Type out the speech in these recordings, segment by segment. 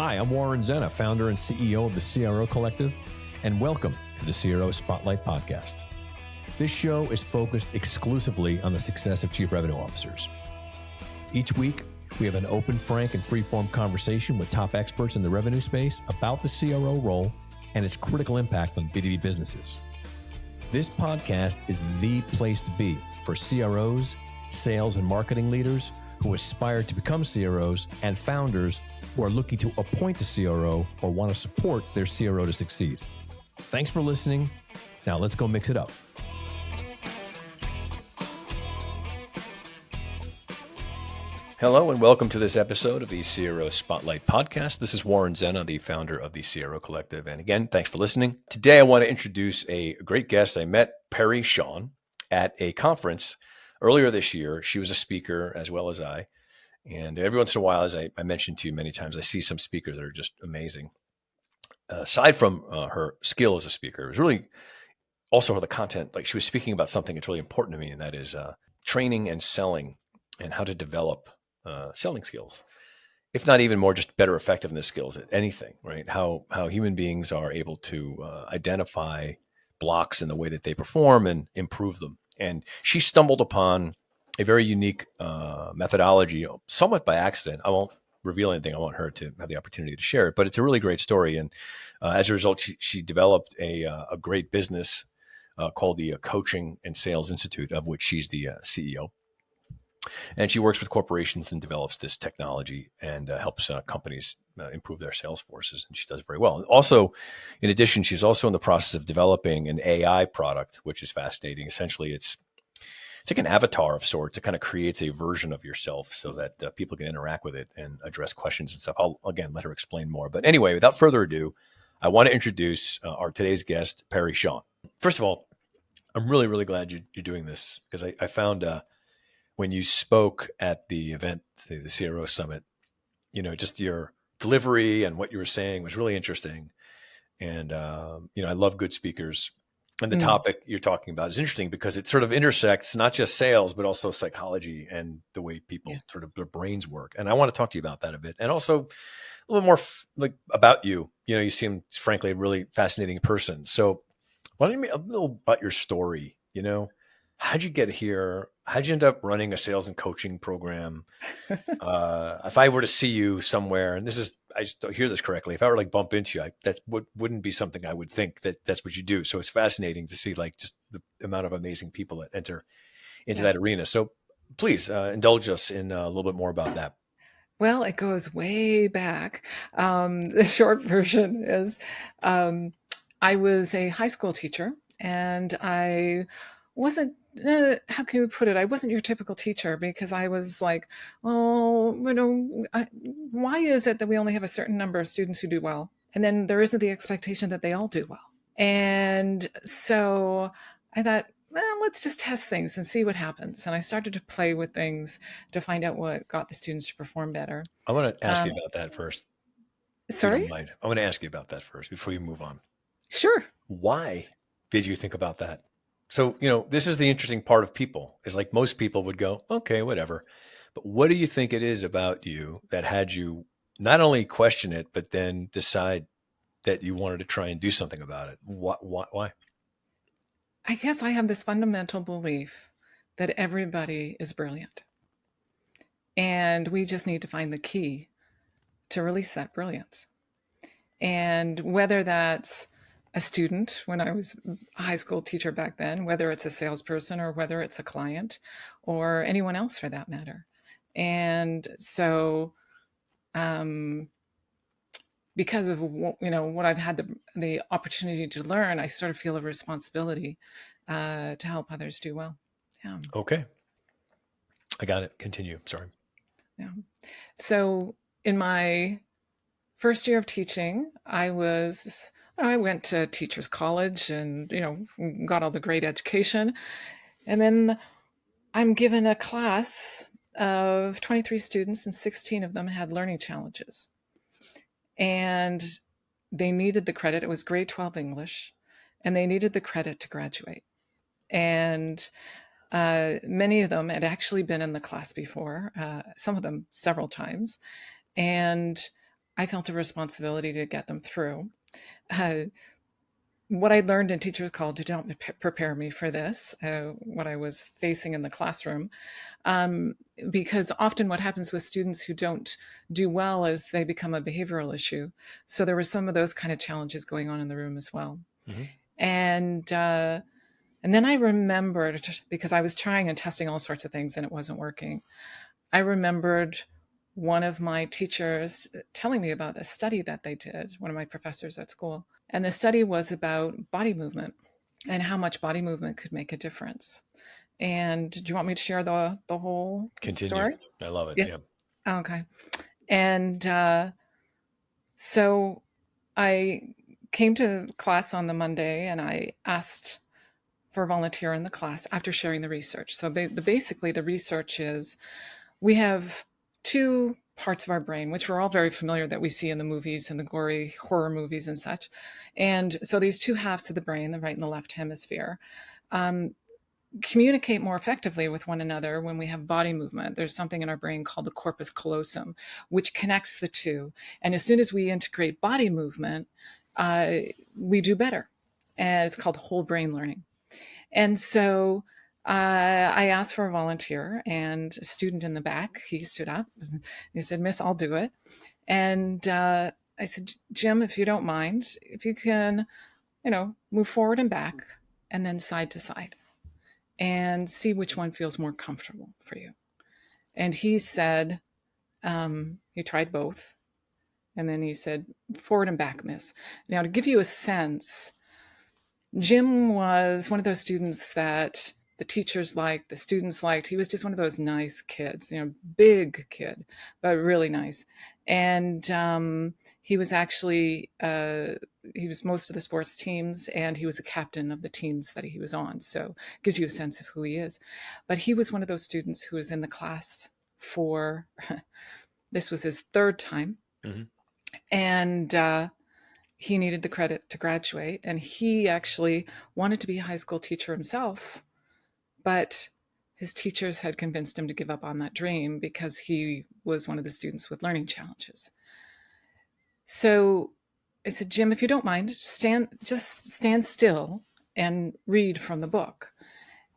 Hi, I'm Warren Zenna, founder and CEO of the CRO Collective, and welcome to the CRO Spotlight Podcast. This show is focused exclusively on the success of chief revenue officers. Each week, we have an open, frank, and free-form conversation with top experts in the revenue space about the CRO role and its critical impact on B2B businesses. This podcast is the place to be for CROs, sales and marketing leaders who aspire to become CROs, and founders who are looking to appoint a CRO or want to support their CRO to succeed. Thanks for listening. Now let's go mix it up. Hello and welcome to this episode of the CRO Spotlight Podcast. This is Warren Zenna, the founder of the CRO Collective. And again, thanks for listening. Today, I want to introduce a great guest. I met Peri Shawn at a conference earlier this year. She was a speaker as well as I. And every once in a while, as I mentioned to you many times, I see some speakers that are just amazing. Aside from her skill as a speaker, it was really also the content. Like, she was speaking about something that's really important to me, and that is training and selling and how to develop selling skills, if not even more, just better effectiveness skills at anything, right? How human beings are able to identify blocks in the way that they perform and improve them. And she stumbled upon a very unique methodology, somewhat by accident. I won't reveal anything. I want her to have the opportunity to share it, but it's a really great story. And as a result, she developed a great business called the Coaching and Sales Institute, of which she's the CEO. And she works with corporations and develops this technology and helps companies improve their sales forces. And she does very well. And also, in addition, she's also in the process of developing an AI product, which is fascinating. Essentially, it's like an avatar of sorts. It kind of creates a version of yourself so that people can interact with it and address questions and stuff. I'll, again, let her explain more. But anyway, without further ado, I want to introduce our today's guest, Peri Shawn. First of all, I'm really, really glad you're doing this, because I found when you spoke at the event, the CRO Summit, just your delivery and what you were saying was really interesting. And, I love good speakers. And the topic you're talking about is interesting because it sort of intersects not just sales, but also psychology and the way people sort of their brains work. And I want to talk to you about that a bit. And also a little more about you. You seem, frankly, a really fascinating person. So why don't you tell me a little about your story? How'd you get here? How'd you end up running a sales and coaching program? If I were to see you somewhere, and I just don't hear this correctly, if I were to bump into you, that wouldn't be something I would think that's what you do. So it's fascinating to see just the amount of amazing people that enter into that arena. So please indulge us in a little bit more about that. Well, it goes way back. The short version is I was a high school teacher, and I wasn't, how can we put it? I wasn't your typical teacher, because I was like, oh, why is it that we only have a certain number of students who do well? And then there isn't the expectation that they all do well. And so I thought, well, let's just test things and see what happens. And I started to play with things to find out what got the students to perform better. I want to ask you about that first. Sorry? If you don't mind. I want to ask you about that first before you move on. Sure. Why did you think about that? So, this is the interesting part of people, is most people would go, okay, whatever. But what do you think it is about you that had you not only question it, but then decide that you wanted to try and do something about it? Why? I guess I have this fundamental belief that everybody is brilliant. And we just need to find the key to release that brilliance. And whether that's a student, when I was a high school teacher back then, whether it's a salesperson or whether it's a client or anyone else for that matter. And so, because of what I've had the opportunity to learn, I sort of feel a responsibility to help others do well. Yeah. Okay. I got it. Continue. Sorry. Yeah. So in my first year of teaching, I went to teachers college and, got all the great education. And then I'm given a class of 23 students, and 16 of them had learning challenges. And they needed the credit. It was grade 12 English, and they needed the credit to graduate. And many of them had actually been in the class before, some of them several times. And I felt a responsibility to get them through. Uh, what I learned in Teachers College did not prepare me for this, what I was facing in the classroom. Um, because often what happens with students who don't do well is they become a behavioral issue. So there were some of those kind of challenges going on in the room as well. Mm-hmm. And and then I remembered, because I was trying and testing all sorts of things and it wasn't working. I remembered one of my teachers telling me about a study that they did, one of my professors at school. And the study was about body movement and how much body movement could make a difference. And do you want me to share the whole Continue. story? I love it. Yeah. Yeah. Okay. And so I came to class on the Monday and I asked for a volunteer in the class after sharing the research. So basically, the research is we have two parts of our brain, which we're all very familiar that we see in the movies and the gory horror movies and such. And so these two halves of the brain, the right and the left hemisphere, um, communicate more effectively with one another when we have body movement. There's something in our brain called the corpus callosum, which connects the two. And as soon as we integrate body movement, uh, we do better. And it's called whole brain learning. And so I asked for a volunteer, and a student in the back, he stood up. He said, "Miss, I'll do it." And I said, "Jim, if you don't mind, if you can, move forward and back and then side to side and see which one feels more comfortable for you." And he said, he tried both. And then he said, "Forward and back, miss." Now, to give you a sense, Jim was one of those students that the teachers liked, the students liked. He was just one of those nice kids, big kid, but really nice. And he was actually, he was most of the sports teams and he was a captain of the teams that he was on. So it gives you a sense of who he is. But he was one of those students who was in the class for, this was his third time. Mm-hmm. And he needed the credit to graduate. And he actually wanted to be a high school teacher himself, but his teachers had convinced him to give up on that dream because he was one of the students with learning challenges. So I said, "Jim, if you don't mind, just stand still and read from the book."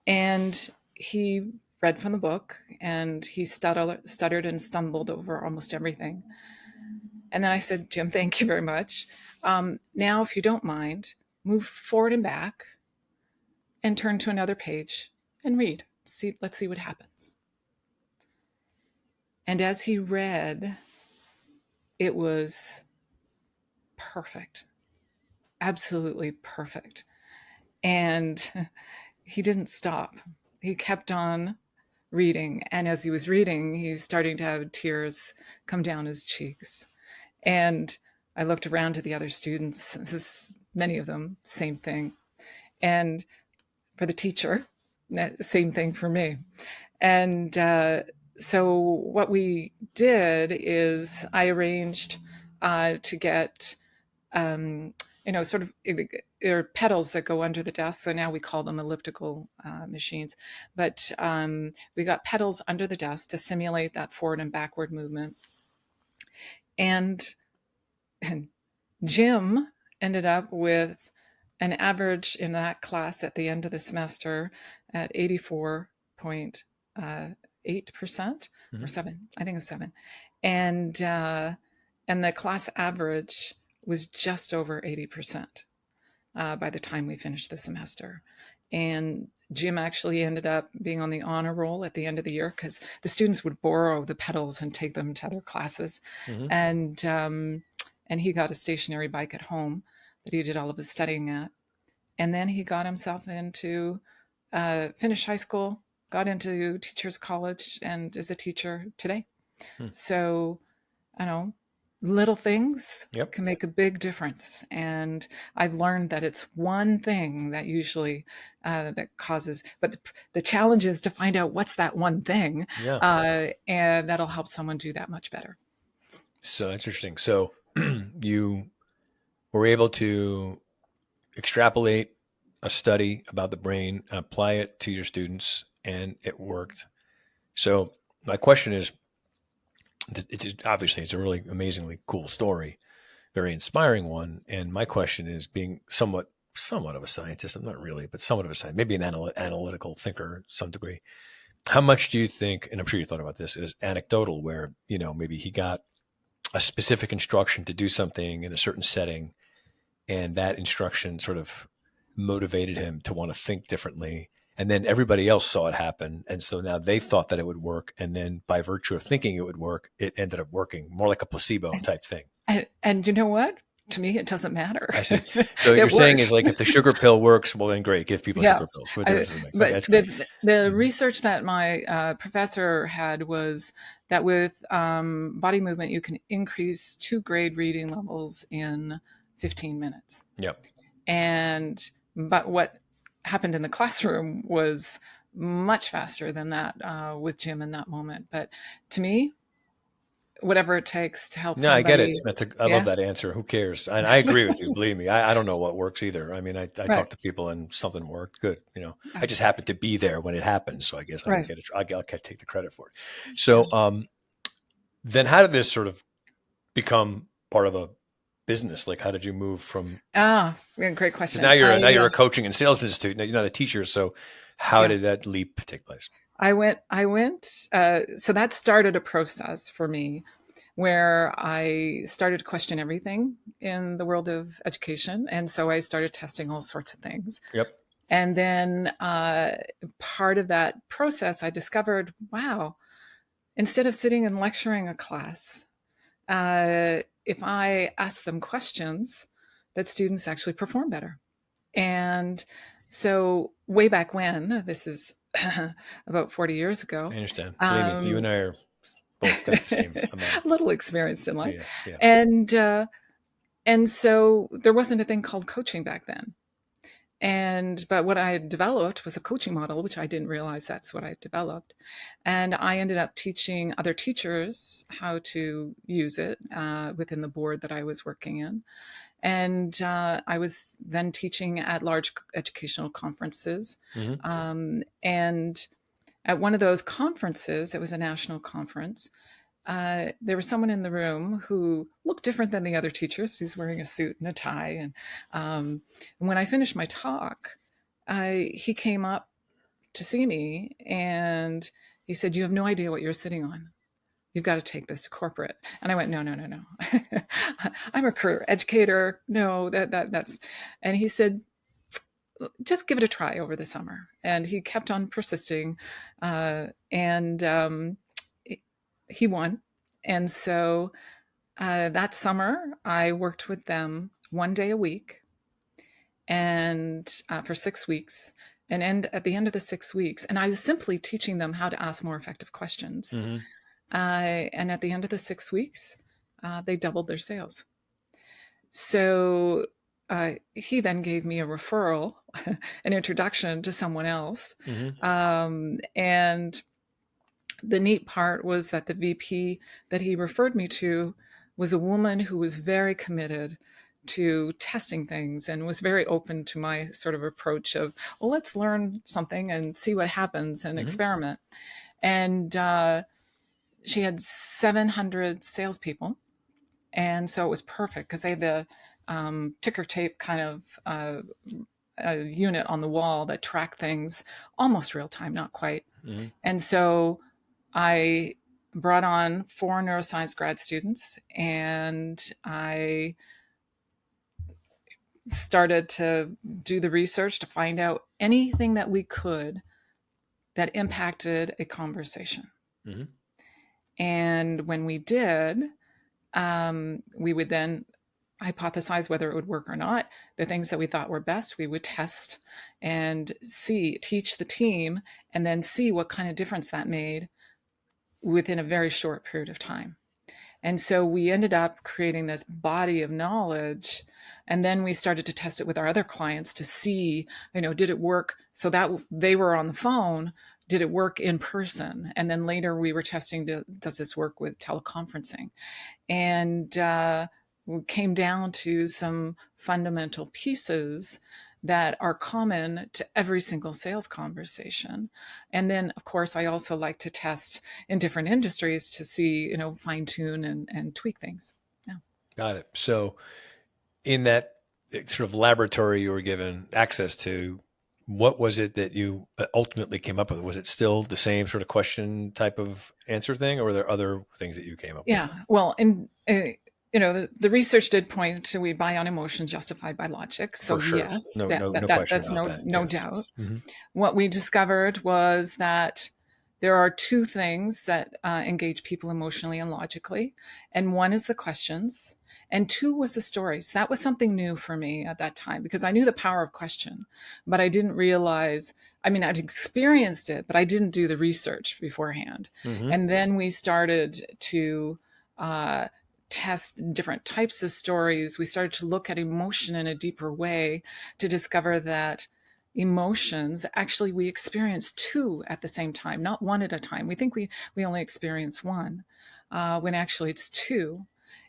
And he read from the book and he stuttered and stumbled over almost everything. And then I said, "Jim, thank you very much. Now, if you don't mind, move forward and back and turn to another page and read. Let's see what happens." And as he read, it was perfect, absolutely perfect. And he didn't stop. He kept on reading. And as he was reading, he's starting to have tears come down his cheeks. And I looked around to the other students, many of them, same thing. And for the teacher, same thing for me. And so what we did is I arranged to get, sort of, there are pedals that go under the desk. So now we call them elliptical machines. But we got pedals under the desk to simulate that forward and backward movement. And Jim ended up with an average in that class at the end of the semester at 84.8% Mm-hmm. or 7. I think it was 7. And the class average was just over 80% by the time we finished the semester. And Jim actually ended up being on the honor roll at the end of the year because the students would borrow the pedals and take them to other classes. Mm-hmm. And he got a stationary bike at home that he did all of his studying at. And then he got himself into finished high school, got into teachers college, and is a teacher today. Hmm. So I know little things Yep. can make a big difference. And I've learned that it's one thing that usually that causes, but the challenge is to find out what's that one thing, Yeah. and that'll help someone do that much better. So that's interesting. So you were able to extrapolate a study about the brain, apply it to your students, and it worked. So my question is, It's a really amazingly cool story, very inspiring one. And my question is, being somewhat of a scientist, I'm not really, but somewhat of a scientist, maybe an analytical thinker to some degree. How much do you think, and I'm sure you thought about this, is anecdotal, where maybe he got a specific instruction to do something in a certain setting, and that instruction sort of motivated him to want to think differently, and then everybody else saw it happen, and so now they thought that it would work, and then by virtue of thinking it would work, it ended up working, more like a placebo type thing. And you know what? To me, it doesn't matter. I see. So what you're It saying is, works. like, if the sugar pill works, well then great, give people Yeah. sugar pills. What difference does it make? Okay, But that's great. the Mhm. research that my professor had was that with body movement, you can increase 2 grade reading levels in 15 minutes. Yep. But what happened in the classroom was much faster than that with Jim in that moment. But to me, whatever it takes to help No, I get it. somebody. I love Yeah. that answer. Who cares? And I agree with you. Believe me, I don't know what works either. I mean, I Right. talk to people and something worked. Good. I Yeah. just happened to be there when it happened, so I guess I don't Right. get it. I can't take the credit for it. Yeah. So, then how did this sort of become part of a business? Like, how did you move from? Yeah, great Because now question. you're a coaching and sales institute. Now you're not a teacher. So, how Yeah. did that leap take place? So that started a process for me where I started to question everything in the world of education. And so I started testing all sorts of things. Yep. And then part of that process, I discovered, wow, instead of sitting and lecturing a class, if I ask them questions, that students actually perform better. And so, way back when, this is about 40 years I ago, understand. Believe me, you um, and I are both got the same a amount. little experienced in life. Yeah. Yeah. And, uh, and so there wasn't a thing called coaching back then. But what I had developed was a coaching model, which I didn't realize that's what I developed. And I ended up teaching other teachers how to use it within the board that I was working in. And I was then teaching at large educational conferences. Hmm. And at one of those conferences, it was a national conference, there was someone in the room who looked different than the other teachers, who's wearing a suit and a tie. And when I finished my talk, he came up to see me and he said, "You have no idea what you're sitting on. You've got to take this to corporate." And I went, "No, no, no, no. I'm a career educator. No, that's." And he said, "Just give it a try over the summer." And he kept on persisting, and he won. And so that summer, I worked with them 1 day a week, and for 6 weeks. At the end of the 6 weeks, and I was simply teaching them how to ask more effective questions. Hmm. And at the end of the 6 weeks, they doubled their sales. So he then gave me a referral, an introduction to someone else. Hmm. And the neat part was that the VP that he referred me to was a woman who was very committed to testing things and was very open to my sort of approach of, well, let's learn something and see what happens and Hmm. experiment. And she had 700 salespeople. And so it was perfect because they had the ticker tape kind of a unit on the wall that tracked things almost real time, not quite. Hmm. And so I brought on 4 neuroscience grad students and I started to do the research to find out anything that we could that impacted a conversation. Hmm. And when we did, we would then hypothesize whether it would work or not. The things that we thought were best, we would test and teach the team, and then see what kind of difference that made within a very short period of time. And so we ended up creating this body of knowledge. And then we started to test it with our other clients to see, did it work so that they were on the phone? Did it work in person? And then later we were testing, does this work with teleconferencing? And we came down to some fundamental pieces that are common to every single sales conversation. And then, of course, I also like to test in different industries to see, fine tune and tweak things. Yeah. Got it. So in that sort of laboratory you were given access to, what was it that you ultimately came up with? Was it still the same sort of question type of answer thing, or were there other things that you came up with? Yeah. Well, and the research did point to we buy on emotion justified by logic. So For sure. yes, No, that, no, that, no that question that's about no that. no Yes. doubt. Hmm. What we discovered was that there are two things that engage people emotionally and logically, and one is the questions, and two was the stories. That was something new for me at that time because I knew the power of question, but I didn't realize. I mean, I'd experienced it, but I didn't do the research beforehand. Hmm. And then we started to uh, test different types of stories. We started to look at emotion in a deeper way to discover that emotions actually we experience two at the same time, not one at a time. We think we only experience one, when actually it's two.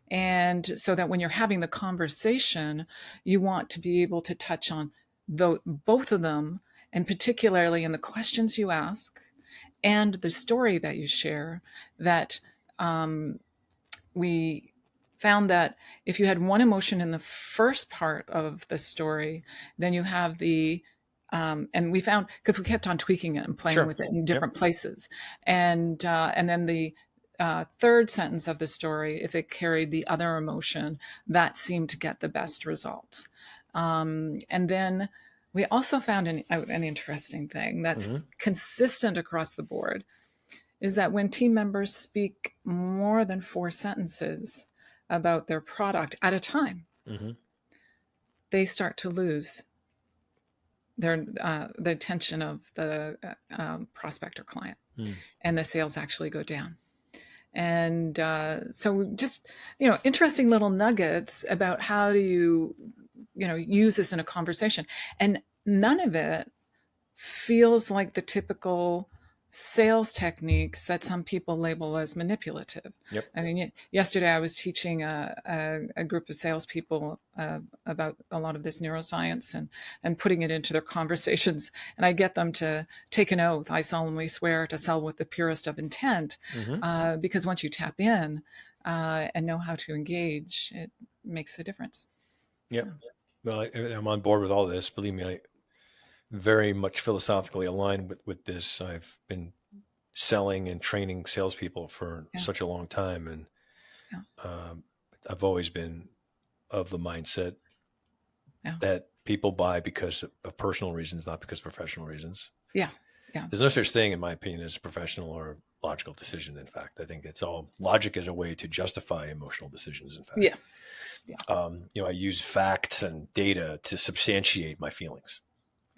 And so that when you're having the conversation, you want to be able to touch on both of them, and particularly in the questions you ask and the story that you share. That um, we found that if you had one emotion in the first part of the story, then you have and we found, because we kept on tweaking it and playing Sure. with it in Yep. different places, and then the third sentence of the story, if it carried the other emotion, that seemed to get the best results. And then we also found an interesting thing Hmm. that's consistent across the board, is that when team members speak more than four sentences about their product at a time, Hmm. they start to lose the attention of the prospect or client, Mm. and the sales actually go down. And so just interesting little nuggets about how do you use this in a conversation, and none of it feels like the typical sales techniques that some people label as manipulative. Yep. I mean, yesterday I was teaching a group of salespeople about a lot of this neuroscience, and putting it into their conversations. And I get them to take an oath. I solemnly swear to sell with the purest of intent, Hmm. because once you tap in and know how to engage, it makes a difference. Yep. Well, I'm on board with all this. Believe me, I very much philosophically aligned with this. I've been selling and training salespeople for Yeah, such a long time, and yeah, um, I've always been of the mindset yeah, that people buy because of personal reasons, not because of professional reasons. yeah, yeah. There's no such thing, in my opinion, as a professional or logical decision. In fact, I think it's all logic is a way to justify emotional decisions. In fact, Yes. Yeah. I use facts and data to substantiate my feelings.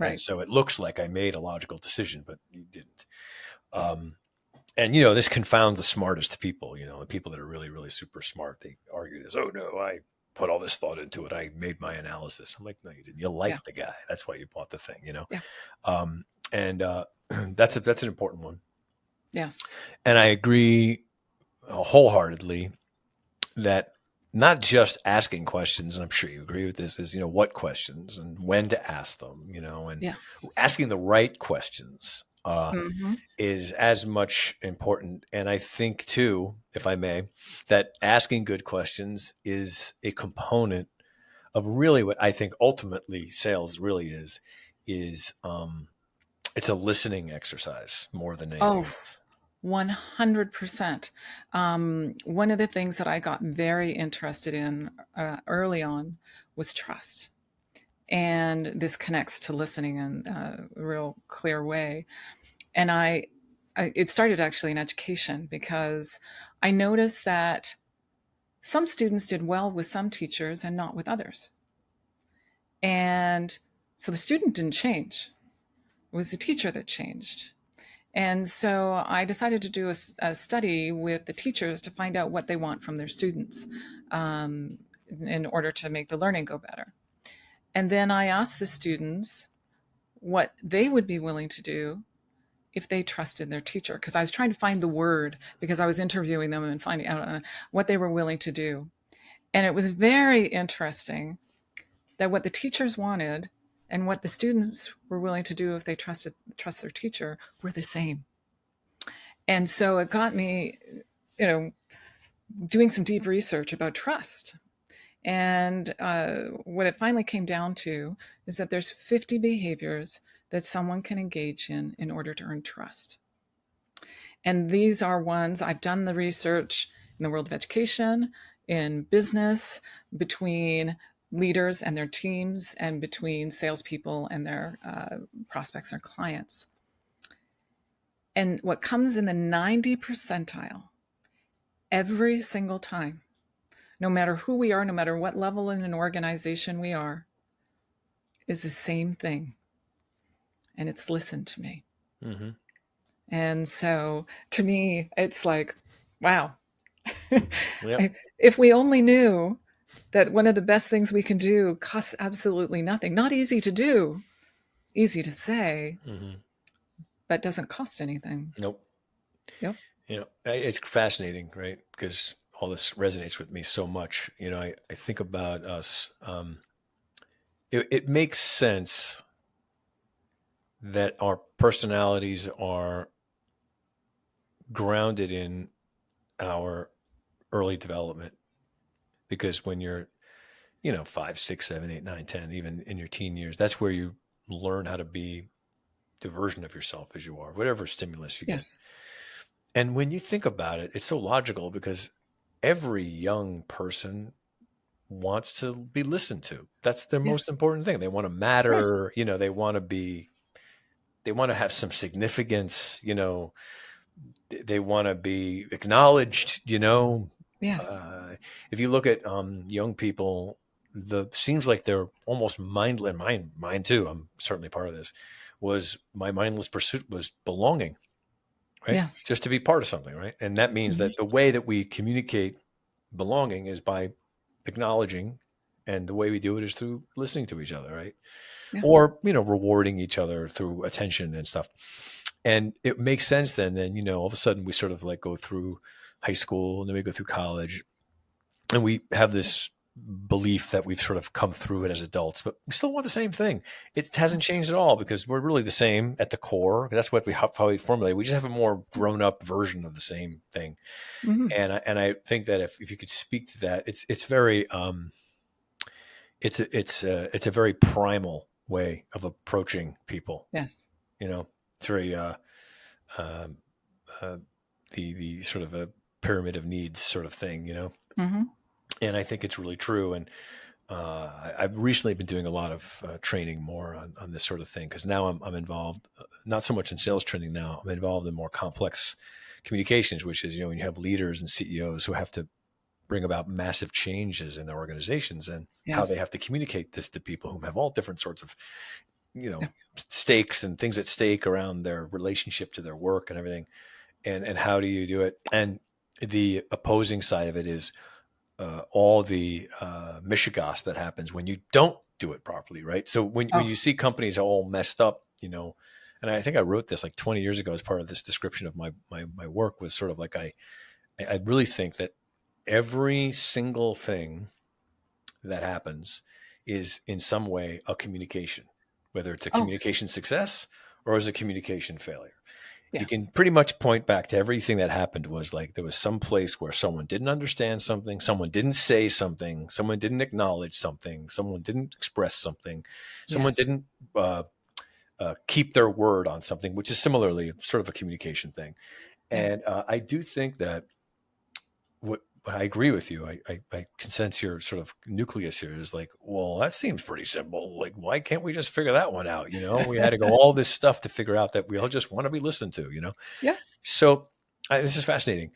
And Right. so it looks like I made a logical decision, but you didn't. Um, and this confounds the smartest people. The people that are really, really super smart. They argue this. Oh no, I put all this thought into it. I made my analysis. I'm like, no, you didn't. You Yeah. liked the guy. That's why you bought the thing. Yeah. And that's an important one. Yes. And I agree wholeheartedly that not just asking questions, and I'm sure you agree with this, is what questions and when to ask them, and Yes. asking the right questions Hmm. is as much important. And I think too, if I may, that asking good questions is a component of really what I think ultimately sales really is it's a listening exercise more than anything Oh, else. 100%. One of the things that I got very interested in early on was trust. And this connects to listening in a real clear way. And it started actually in education, because I noticed that some students did well with some teachers and not with others. And so the student didn't change, it was the teacher that changed. And so I decided to do a study with the teachers to find out what they want from their students, um, in order to make the learning go better. And then I asked the students what they would be willing to do if they trusted their teacher, because I was trying to find the word, because I was interviewing them and finding out what they were willing to do. And it was very interesting that what the teachers wanted and what the students were willing to do if they trust their teacher were the same. And so it got me, you know, doing some deep research about trust. And what it finally came down to is that there's 50 behaviors that someone can engage in order to earn trust. And these are ones I've done the research in the world of education, in business, between leaders and their teams, and between salespeople and their prospects or clients. And what comes in the 90 percentile every single time, no matter who we are, no matter what level in an organization we are, is the same thing. And it's listen to me. Mm-hmm. And so to me, it's like, wow. Yep. If we only knew that one of the best things we can do costs absolutely nothing, not easy to do, easy to say, Mm-hmm. but doesn't cost anything. Nope. Yep. It's fascinating, right? Because all this resonates with me so much. I think about us. It makes sense that our personalities are grounded in our early development, because when you're 5, 6, 7, 8, 9, 10, even in your teen years, that's where you learn how to be the version of yourself as you are, whatever stimulus you get. Yes. And when you think about it, it's so logical, because every young person wants to be listened to. That's their most Yes. important thing. They want to Right. matter, they want to have some significance, they want to be acknowledged. Yes. Uh, if you look at young people, seems like they're almost mindless. Mine too. I'm certainly part of this. Was my mindless pursuit was belonging, right? Yes. Just to be part of something, right? And that means Mm-hmm. that the way that we communicate belonging is by acknowledging, and the way we do it is through listening to each other, right? Yeah. Or rewarding each other through attention and stuff. And it makes sense then all of a sudden we sort of like go through high school, and then we go through college, and we have this belief that we've sort of come through it as adults, but we still want the same thing. It hasn't changed at all, because we're really the same at the core. That's what we probably formulate. We just have a more grown up version of the same thing. Mm-hmm. And I think that if you could speak to that, it's very it's a very primal way of approaching people. Yes. It's very um, uh, the sort of a pyramid of needs sort of thing. Mm-hmm. And I think it's really true. And I've recently been doing a lot of training more on this sort of thing, because now I'm involved, not so much in sales training now. I'm involved in more complex communications, which is, when you have leaders and CEOs who have to bring about massive changes in their organizations, and how they Yes. have to communicate this to people who have all different sorts of, you Yeah. know, stakes and things at stake around their relationship to their work and everything. And how do you do it? And the opposing side of it is all the mishigas that happens when you don't do it properly, right? So when Oh. you see companies all messed up, and I think I wrote this like 20 years ago as part of this description of my work, was sort of like I really think that every single thing that happens is in some way a communication, whether it's a Oh. communication success or is a communication failure. You can Yes. pretty much point back to everything that happened was like there was some place where someone didn't understand something, someone didn't say something, someone didn't acknowledge something, someone didn't express something, someone Yes. didn't keep their word on something, which is similarly sort of a communication thing. Yeah. And I do think that what I agree with you. I can sense your sort of nucleus here is like, well, that seems pretty simple. Like, why can't we just figure that one out? We had to go all this stuff to figure out that we all just want to be listened to. Yeah. So this is fascinating.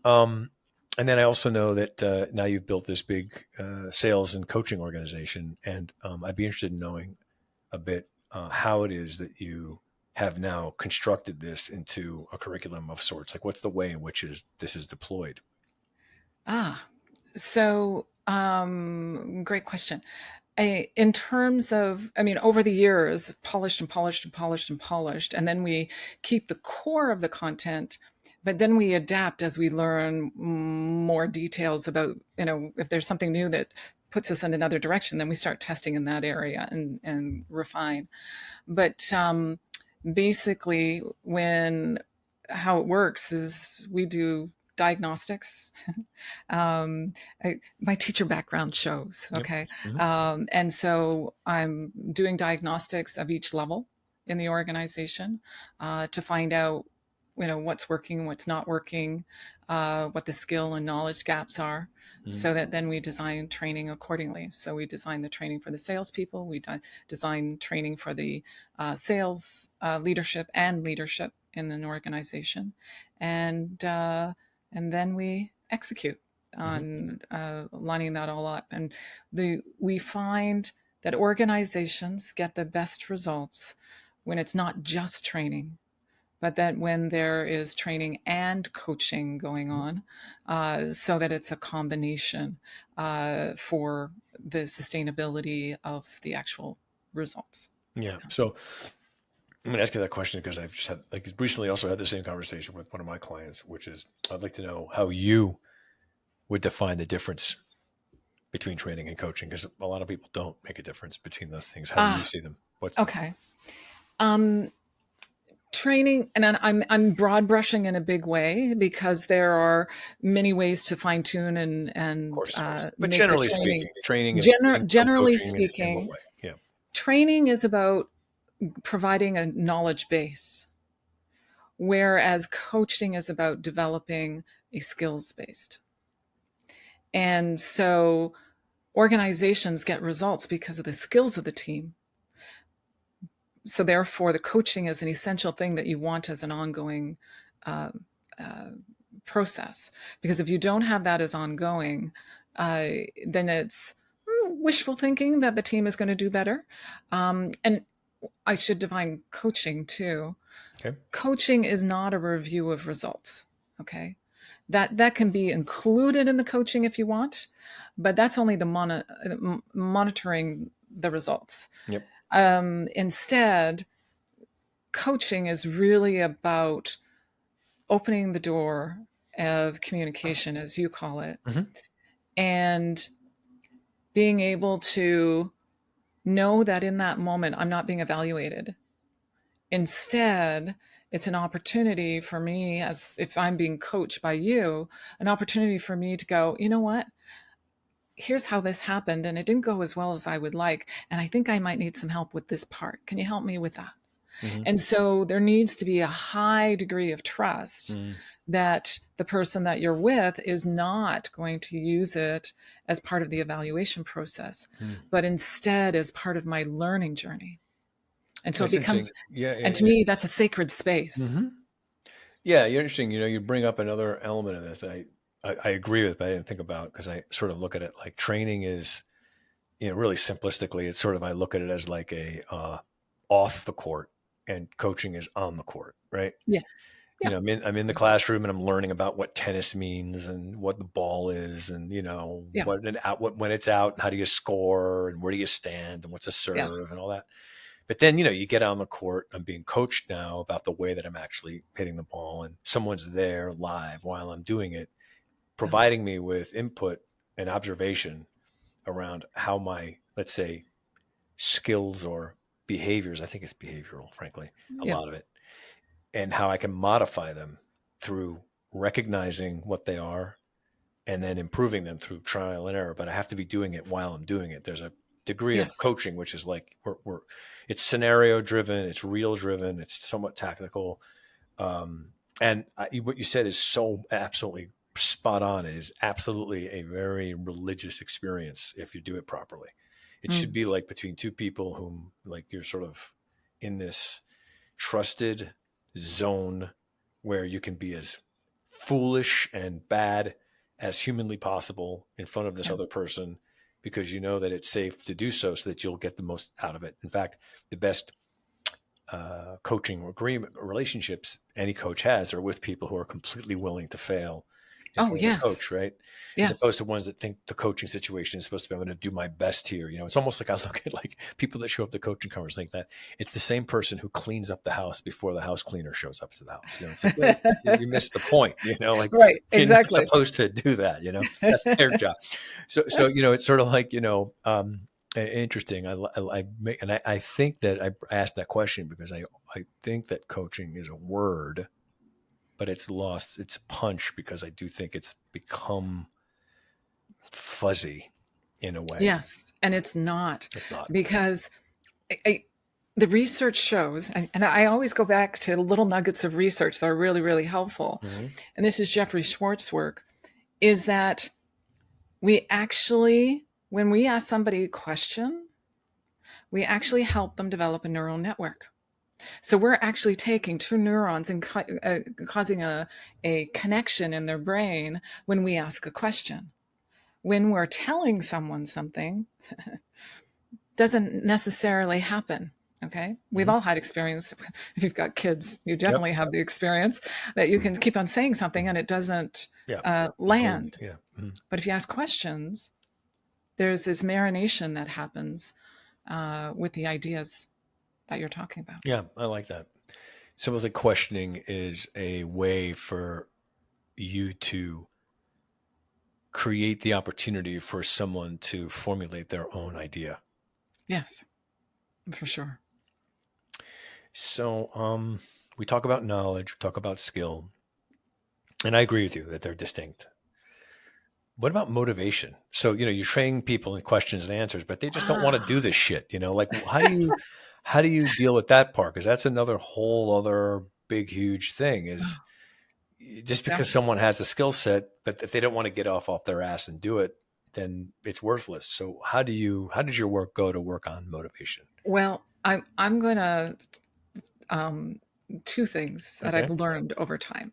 Um, and then I also know that now you've built this big sales and coaching organization, and I'd be interested in knowing a bit how it is that you have now constructed this into a curriculum of sorts. Like, what's the way in which this is deployed? Ah. So, great question. In terms of, I mean, over the years, polished and polished and polished and polished, and then we keep the core of the content, but then we adapt as we learn more details about, if there's something new that puts us in another direction, then we start testing in that area and refine. But basically, when how it works is we do diagnostics. um, my teacher background shows, Yep. okay, Hmm. and so I'm doing diagnostics of each level in the organization to find out, what's working, what's not working, what the skill and knowledge gaps are, Hmm. so that then we design training accordingly. So we design the training for the salespeople, we design training for the sales leadership and leadership in an organization, and and then we execute Hmm. on lining that all up. And we find that organizations get the best results when it's not just training, but that when there is training and coaching going on, so that it's a combination for the sustainability of the actual results. Yeah. So I'm going to ask you that question because I've just had, like, recently also had the same conversation with one of my clients, which is I'd like to know how you would define the difference between training and coaching, because a lot of people don't make a difference between those things. How do you Ah, see them? What's the okay. Um, Training, and I'm broad brushing in a big way because there are many ways to fine tune Of and course. But make the generally training. speaking, training is different from Generally coaching in what speaking, way? Yeah. training is about providing a knowledge base, whereas coaching is about developing a skills based. And so organizations get results because of the skills of the team. So therefore, the coaching is an essential thing that you want as an ongoing uh, uh, process. Because if you don't have that as ongoing, then it's wishful thinking that the team is going to do better. And I should define coaching too. Okay. Coaching is not a review of results. Okay, that can be included in the coaching if you want, but that's only the monitoring the results. Yep. Instead, coaching is really about opening the door of communication, as you call it, Hmm. and being able to know that in that moment I'm not being evaluated. Instead, it's an opportunity for me, as if I'm being coached by you, an opportunity for me to go, you know what? Here's how this happened, and it didn't go as well as I would like. And I think I might need some help with this part. Can you help me with that? Hmm. And so there needs to be a high degree of trust Mm. that the person that you're with is not going to use it as part of the evaluation process, Mm. but instead as part of my learning journey. And so it That's becomes, interesting. Yeah. and to me, that's a sacred space. Hmm. Yeah. You're interesting. You bring up another element of this that I agree with, but I didn't think about because I sort of look at it like training is, really simplistically, it's sort of, I look at it as like a off the court, and coaching is on the court, right? Yes. Yeah. I'm in the classroom and I'm learning about what tennis means and what the ball is, and Yeah. what when it's out, and how do you score, and where do you stand, and what's a serve, and Yes. all that. But then, you get on the court. I'm being coached now about the way that I'm actually hitting the ball, and someone's there live while I'm doing it, Yeah. providing me with input and observation around how my, let's say, skills or behaviors. I think it's behavioral, frankly, a Yeah. lot of it, and how I can modify them through recognizing what they are and then improving them through trial and error. But I have to be doing it while I'm doing it. There's a degree of Yes. coaching, which is like it's scenario driven, it's real driven, it's somewhat tactical. What you said is so absolutely spot on. It is absolutely a very religious experience if you do it properly. It should Mm. be like between two people whom, like, you're sort of in this trusted zone where you can be as foolish and bad as humanly possible in front of this Yeah. other person, because you know that it's safe to do so that you'll get the most out of it. In fact, the best coaching agreement relationships any coach has are with people who are completely willing to fail if Oh, you're the coach, yes. right? As Yes. opposed to ones that think the coaching situation is supposed to be, I'm going to do my best here. It's almost like I look at like people that show up to coaching conference like that. It's the same person who cleans up the house before the house cleaner shows up to the house. It's like, wait, you missed the point. Like Right. you're not Exactly. supposed to do that. That's their job. So it's sort of like interesting. I think that I asked that question because I think that coaching is a word, but it's lost its punch because I do think it's become fuzzy in a way. Yes. And it's not, It's not. because I, the research shows, and I always go back to little nuggets of research that are really, really helpful. Mm-hmm. And this is Jeffrey Schwartz's work, is that we actually, when we ask somebody a question, we actually help them develop a neural network. So we're actually taking two neurons and causing a connection in their brain when we ask a question. When we're telling someone something, doesn't necessarily happen. Okay. We've Mm-hmm. all had experience. If you've got kids, you Yep. definitely have the experience that you can keep on saying something and it doesn't Yeah. land. Yeah. Mm-hmm. But if you ask questions, there's this marination that happens with the ideas that you're talking about. Yeah. I like that. So it's like questioning is a way for you to create the opportunity for someone to formulate their own idea. Yes, for sure. So we talk about knowledge, we talk about skill, and I agree with you that they're distinct. What about motivation? So, you train people in questions and answers, but they just don't want to Ah, do this shit, like how do you deal with that part? Because that's another whole other big, huge thing is just yeah. because someone has a skill set, but if they don't want to get off their ass and do it, then it's worthless. So how did your work go to work on motivation? Well, I'm going to two things that I've Okay. learned over time.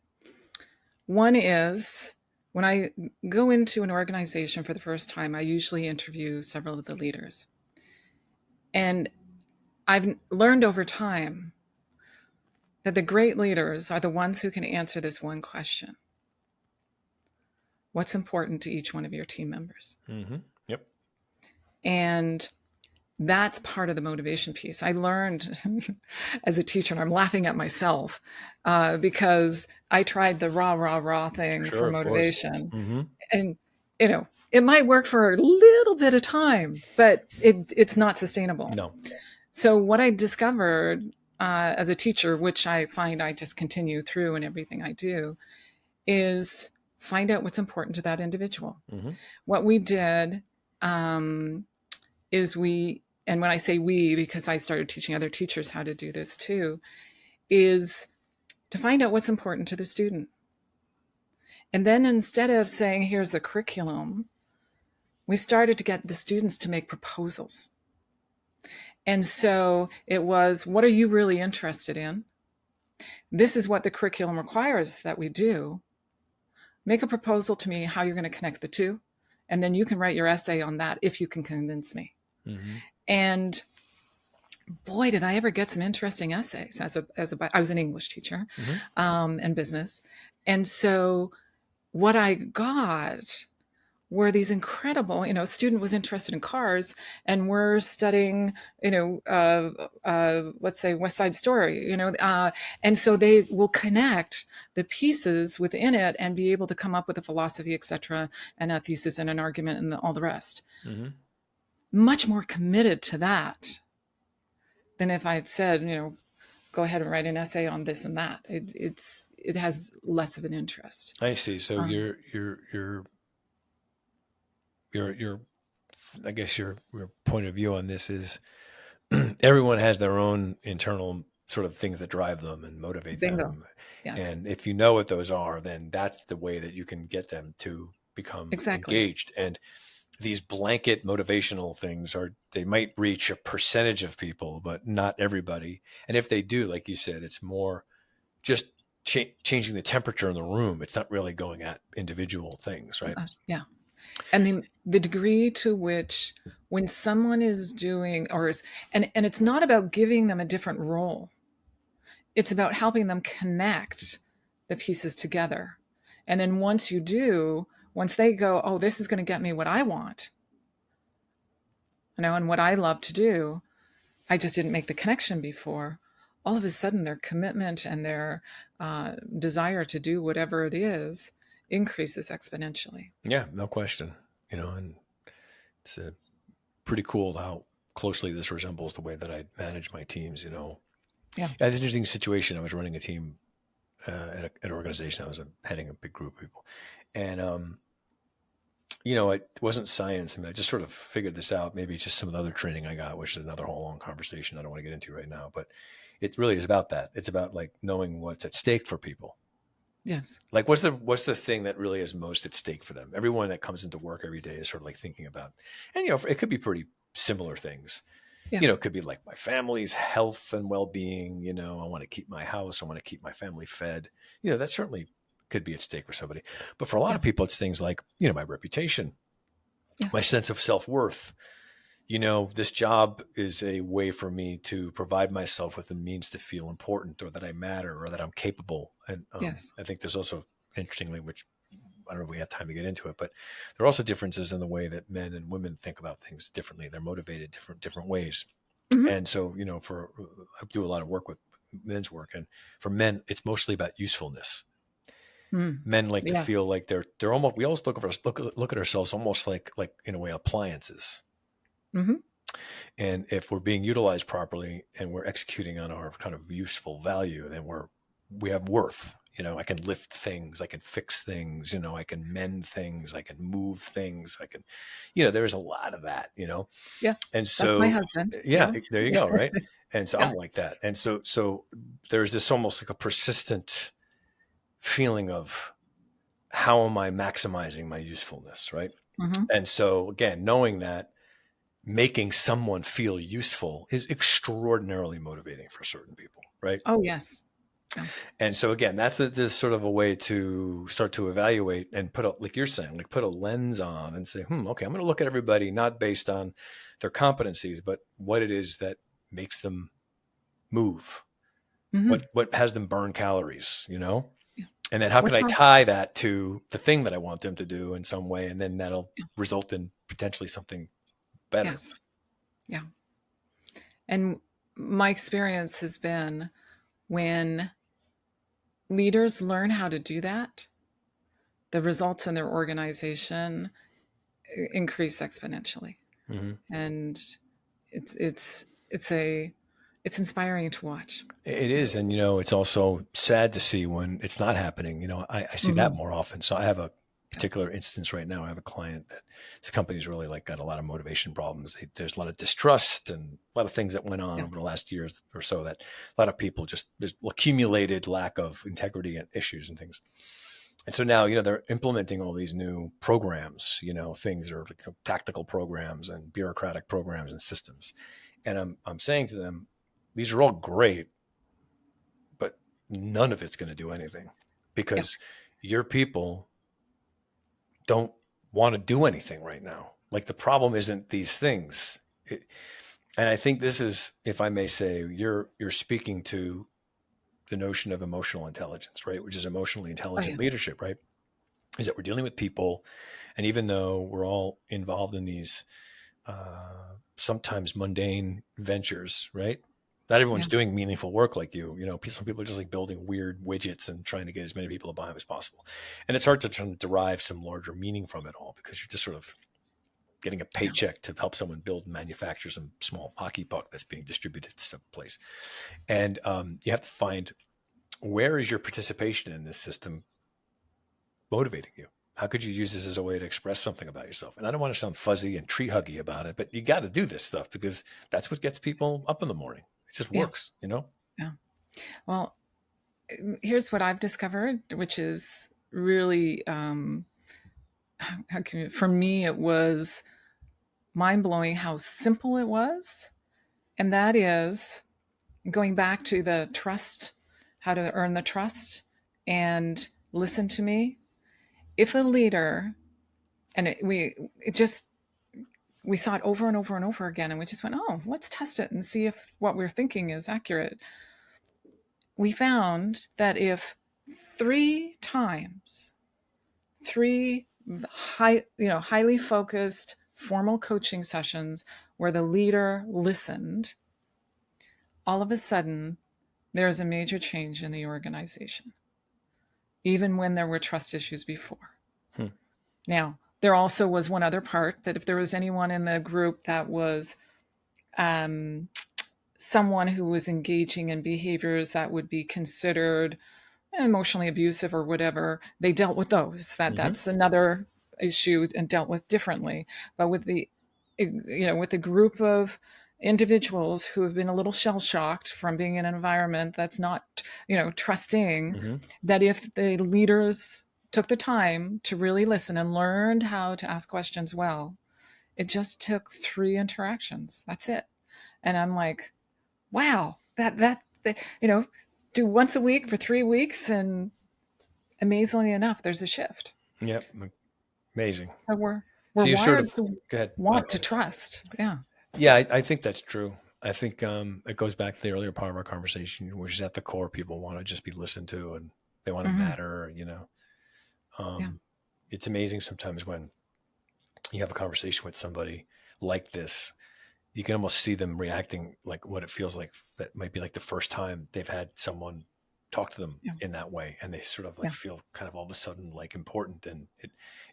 One is when I go into an organization for the first time, I usually interview several of the leaders. And I've learned over time that the great leaders are the ones who can answer this one question: what's important to each one of your team members? Mm-hmm. Yep. And that's part of the motivation piece. I learned as a teacher, and I'm laughing at myself because I tried the raw thing Sure, for of course. motivation. Mm-hmm. And, it might work for a little bit of time, but it's not sustainable. No. So, what I discovered as a teacher, which I find I just continue through in everything I do, is find out what's important to that individual. Mm-hmm. What we did um, is and when I say we, because I started teaching other teachers how to do this too, is to find out what's important to the student. And then instead of saying, here's the curriculum, we started to get the students to make proposals. And so it was, what are you really interested in? This is what the curriculum requires that we do. Make a proposal to me how you're going to connect the two. And then you can write your essay on that if you can convince me. Mm-hmm. And boy, did I ever get some interesting essays I was an English teacher Mm-hmm. and business. And so what I got were these incredible, student was interested in cars and we're studying, let's say West Side Story, and so they will connect the pieces within it and be able to come up with a philosophy, et cetera, and a thesis and an argument and all the rest. Mm-hmm. Much more committed to that than if I had said, go ahead and write an essay on this and that. It has less of an interest. I see. So your I guess your point of view on this is everyone has their own internal sort of things that drive them and motivate Bingo. them. Yes, And if you know what those are, then that's the way that you can get them to become exactly. engaged. And these blanket motivational things they might reach a percentage of people, but not everybody. And if they do, like you said, it's more just changing the temperature in the room. It's not really going at individual things, right? Yeah. And the degree to which when someone is doing and it's not about giving them a different role. It's about helping them connect the pieces together And then once you do, once they go, oh, this is going to get me what I want, and what I love to do, I just didn't make the connection before. All of a sudden, their commitment and their desire to do whatever it is increases exponentially. Yeah, no question. And it's pretty cool how closely this resembles the way that I manage my teams. Yeah. I had this interesting situation. I was running a team at an organization. I was heading a big group of people, and it wasn't science. I mean, I just sort of figured this out. Maybe it's just some of the other training I got, which is another whole long conversation I don't want to get into right now. But it really is about that. It's about like knowing what's at stake for people. Yes. Like what's the thing that really is most at stake for them? Everyone that comes into work every day is sort of like thinking about, and it could be pretty similar things. Yeah. It could be like my family's health and well-being. I want to keep my house. I want to keep my family fed. That certainly could be at stake for somebody. But for a lot Yeah. of people, it's things like, my reputation, Yes. my sense of self-worth. This job is a way for me to provide myself with the means to feel important, or that I matter, or that I'm capable. And Yes. I think there's also, interestingly, which I don't know if we have time to get into it, but there are also differences in the way that men and women think about things differently. They're motivated different ways. Mm-hmm. And so, I do a lot of work with men's work, and for men, it's mostly about usefulness. Men like to feel Yes. like they're almost. We always look at ourselves almost like in a way appliances. Mm-hmm. And if we're being utilized properly and we're executing on our kind of useful value, then we have worth. I can lift things, I can fix things, I can mend things, I can move things, I can, there's a lot of that, Yeah. And That's my so, husband. yeah, Yeah. there you go, right? And so Yeah. I'm like that. And so there's this almost like a persistent feeling of how am I maximizing my usefulness, right? Mm-hmm. And so again, knowing that making someone feel useful is extraordinarily motivating for certain people, right? Oh, yes. Yeah. And so again, that's this sort of a way to start to evaluate and like you're saying, like put a lens on and say, okay, I'm going to look at everybody not based on their competencies, but what it is that makes them move, Mm-hmm. what has them burn calories, Yeah. and then how What can I comes? tie that to the thing that I want them to do in some way, and then that'll result in potentially something better. Yes. Yeah. And my experience has been when leaders learn how to do that, the results in their organization increase exponentially. Mm-hmm. And it's it's a it's inspiring to watch. It Yeah. is. And, it's also sad to see when it's not happening. I see that Mm-hmm. more often. So I have a Yeah. particular instance right now. I have a client that this company's really like got a lot of motivation problems. There's a lot of distrust and a lot of things that went on Yeah. over the last years or so that a lot of people there's accumulated lack of integrity and issues and things. And so now, they're implementing all these new programs, things that are like tactical programs and bureaucratic programs and systems. And I'm saying to them, these are all great, but none of it's going to do anything Yeah. because your people don't want to do anything right now. Like the problem isn't these things. And I think this is, if I may say, you're speaking to the notion of emotional intelligence, right? Which is emotionally Oh, intelligent yeah. leadership, right? Is that we're dealing with people. And even though we're all involved in these sometimes mundane ventures, right? Not everyone's Yeah. doing meaningful work like you. Some people are just like building weird widgets and trying to get as many people to buy them as possible. And it's hard to try to derive some larger meaning from it all because you're just sort of getting a Yeah. paycheck to help someone build and manufacture some small hockey puck that's being distributed to some place. And you have to find where is your participation in this system motivating you? How could you use this as a way to express something about yourself? And I don't want to sound fuzzy and tree huggy about it, but you got to do this stuff because that's what gets people up in the morning. It just Yeah. works, Yeah. Well, here's what I've discovered, which is really, for me, it was mind blowing how simple it was. And that is going back to the trust, how to earn the trust and listen to me. If a leader, and we saw it over and over and over again, and we just went, oh, let's test it and see if what we're thinking is accurate. We found that if 3 times 3 highly focused formal coaching sessions where the leader listened, all of a sudden there's a major change in the organization, even when there were trust issues before. Hmm. Now, there also was one other part, that if there was anyone in the group that was someone who was engaging in behaviors that would be considered emotionally abusive or whatever, they dealt with those. That's another issue and dealt with differently. But with with the group of individuals who have been a little shell shocked from being in an environment that's not, trusting, Mm-hmm. that if the leaders took the time to really listen and learned how to ask questions well, it just took 3 interactions. That's it. And I'm like, wow, that do once a week for 3 weeks, and amazingly enough, there's a shift. Yep. Amazing. So we're So you sort wired of to go ahead. want to trust. Yeah. Yeah, I think that's true. I think it goes back to the earlier part of our conversation, which is at the core, people want to just be listened to and they want to Hmm. matter. Yeah. It's amazing sometimes when you have a conversation with somebody like this, you can almost see them reacting like what it feels like that might be like the first time they've had someone talk to them Yeah. in that way, and they sort of like Yeah. feel kind of all of a sudden like important, and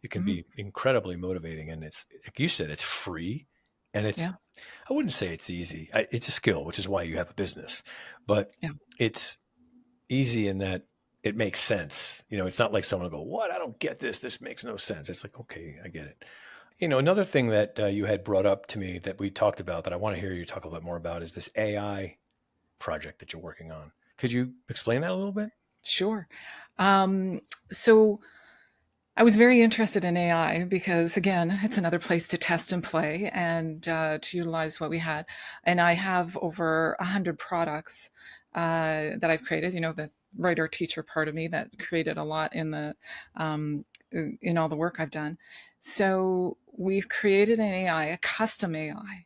it can Hmm. be incredibly motivating. And it's like you said, it's free, and it's Yeah. I wouldn't say it's easy. It's a skill, which is why you have a business, but Yeah. it's easy in that it makes sense. It's not like someone will go, "What? I don't get this. This makes no sense." It's like, okay, I get it. Another thing that you had brought up to me that we talked about that I want to hear you talk a little bit more about is this AI project that you're working on. Could you explain that a little bit? Sure. So I was very interested in AI because, again, it's another place to test and play and to utilize what we had. And I have over 100 products that I've created. The writer teacher part of me that created a lot in all the work I've done. So we've created an AI, a custom AI,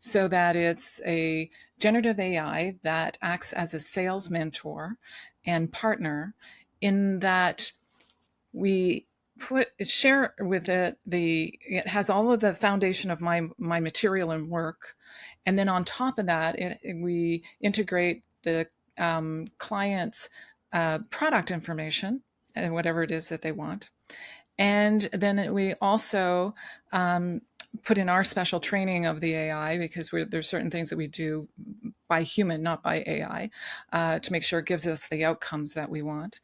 so that it's a generative AI that acts as a sales mentor and partner, in that we share with it has all of the foundation of my material and work, and then on top of that we integrate the client's product information and whatever it is that they want, and then we also put in our special training of the AI, because there's certain things that we do by human, not by AI, to make sure it gives us the outcomes that we want.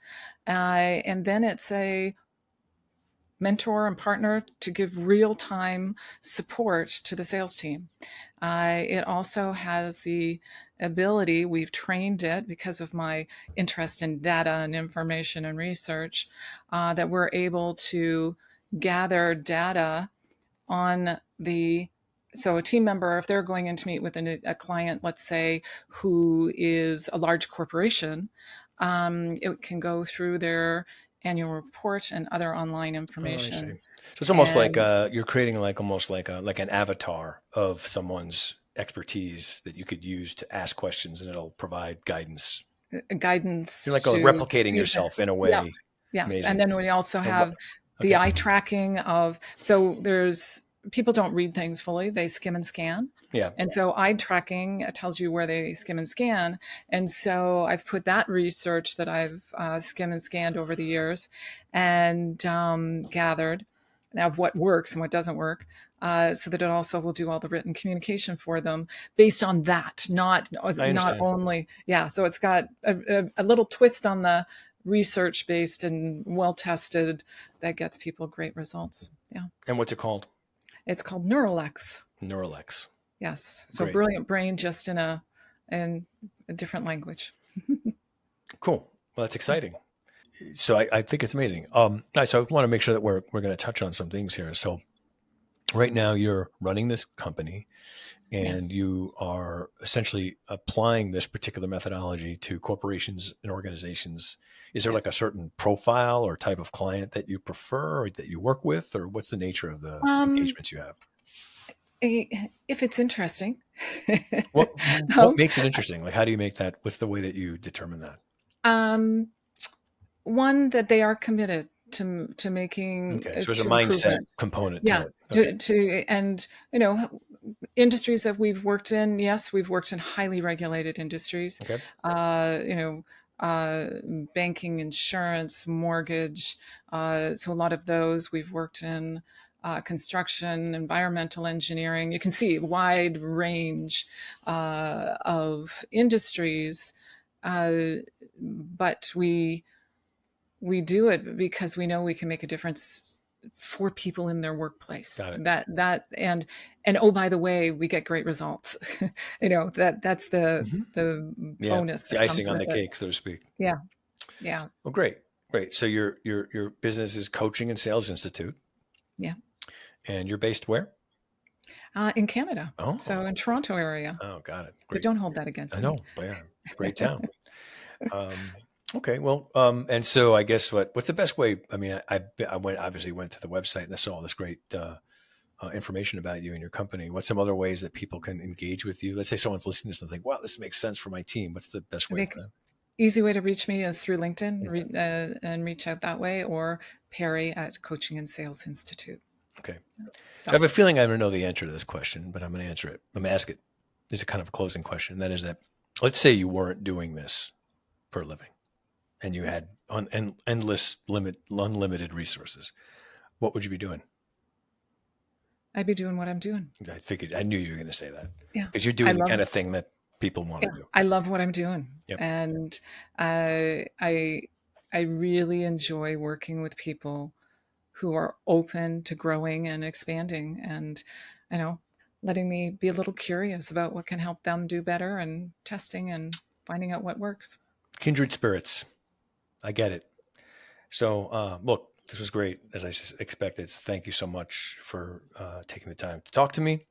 And then it's a mentor and partner to give real time support to the sales team. It also has the ability, we've trained it because of my interest in data and information and research, that we're able to gather data on so a team member, if they're going in to meet with a client, let's say, who is a large corporation, it can go through their annual report and other online Oh, I see. information. So it's almost like And you're creating like almost like an avatar of someone's expertise that you could use to ask questions, and it'll provide guidance. You're guidance like to replicating feed yourself in a yeah. way. Yes, and Amazing. then we also And what? have the Okay. eye tracking of, so there's people don't read things fully, they skim and scan. Yeah. And so eye tracking tells you where they skim and scan. And so I've put that research that I've skimmed and scanned over the years and gathered of what works and what doesn't work, so that it also will do all the written communication for them based on that, I not understand. only, yeah. So it's got a little twist on the research based and well tested that gets people great results. Yeah, And what's it called? it's called Neuralex. Neuralex. Yes, so Great. brilliant brain, just in a different language. Cool. Well, that's exciting. So I think it's amazing. All right, so I want to make sure that we're going to touch on some things here. So right now you're running this company and Yes, you are essentially applying this particular methodology to corporations and organizations. Is there like a yes. certain profile or type of client that you prefer or that you work with, or what's the nature of the Um, engagements you have? if it's interesting, What um, makes it interesting? Like, how do you make what's the way that you determine that? um, one that they are committed to making Okay. So there's a to mindset improvement. component to Yeah, it. Okay. and industries that we've worked in. Yes, we've worked in highly regulated industries. Okay. Uh, you know, banking, insurance, mortgage. So a lot of those we've worked in. Construction, environmental engineering. You can see a wide range of industries, but we do it because we know we can make a difference for people in their workplace. Got it. And oh, by the way, we get great results. That's Hmm. the Yeah. bonus It's the that comes icing on with the it. cake, so to speak. Yeah, yeah, Well, great. Great. So your business is Coaching and Sales Institute, yeah. and you're based where? In Canada, Oh, so in Toronto area, oh, got it. but Great. don't hold that I against me. know, but yeah, it's a great town. Um, okay, well, and so I guess what's the best way? I mean, I went to the website and I saw all this great information about you and your company. What's some other ways that people can engage with you? Let's say someone's listening to this and think, "Wow, this makes sense for my team." What's the best I way think for them? easy way to reach me is through LinkedIn, LinkedIn. and reach out that way, or Perry at Coaching and Sales Institute. Okay. So I have a .com. feeling I don't know the answer to this question, but I'm going to answer it. I'm going to ask it. This is kind of a closing question. That is that, let's say you weren't doing this for a living and you had unlimited resources. What would you be doing? I'd be doing what I'm doing. I knew you were going to say that Yeah, because you're I doing the love. kind of thing that people want Yeah, to do. I love what I'm doing, Yep. and I really enjoy working with people who are open to growing and expanding, and you know, letting me be a little curious about what can help them do better, and testing and finding out what works. Kindred spirits. I get it. So, look, this was great, as I expected. Thank you so much for taking the time to talk to me.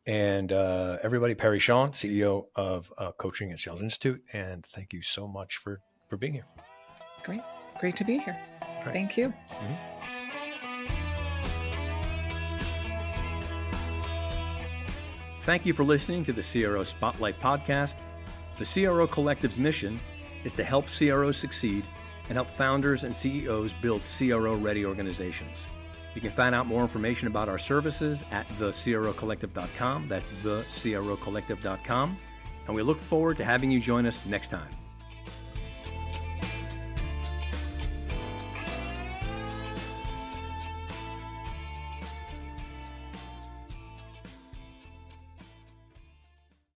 And everybody, Peri Shawn, CEO of Coaching and Sales Institute. And thank you so much for being here. Great to be here. Right. Thank you. Mm-hmm. Thank you for listening to the CRO Spotlight Podcast. The CRO Collective's mission is to help CROs succeed and help founders and CEOs build CRO-ready organizations. You can find out more information about our services at thecrocollective.com. That's thecrocollective.com. And we look forward to having you join us next time.